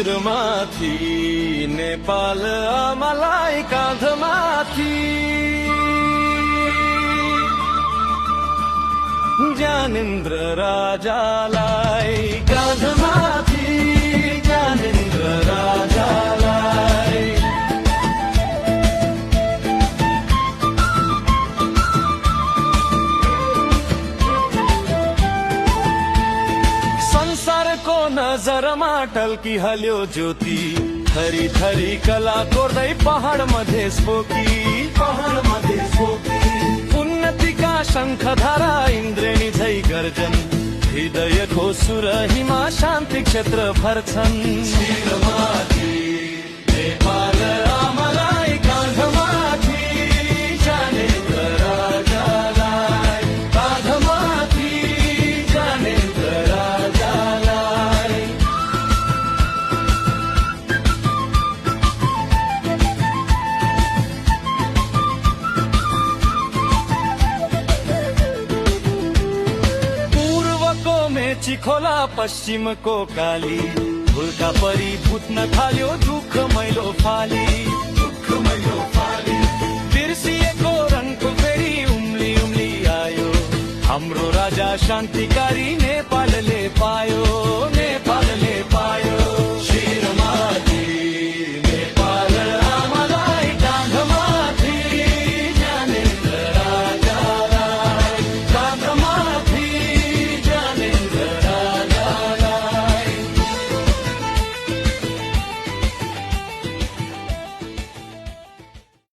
शिरमाथि नेपाल आमालाई काँधमाथि ज्ञानेन्द्र राजालाई काँधमाथि ज्ञानेन्द्र राजालाई संसारको नजरमा टल्किहाल्यो ज्योति थरी थरी कला कोर्दै पहाड मधेस बोकी उन्नतिका शङ्खधारा इन्द्रेणी झै गर्जन हृदयको सुर हिमा शान्ति क्षेत्र भर्छन् शिरमाथि नेपाल आमालाई काँधमाथि ज्ञानेन्द्र राजालाई काँधमाथि ज्ञानेन्द्र राजालाई मेची खोला पश्चिमको काली भुल्का परी भुत्न थाल्यो दुःख मैलो फाली बिर्सिएको रङको फेरि उम्ली उम्ली आयो हाम्रो राजा शान्तिकारी नेपालले पायो।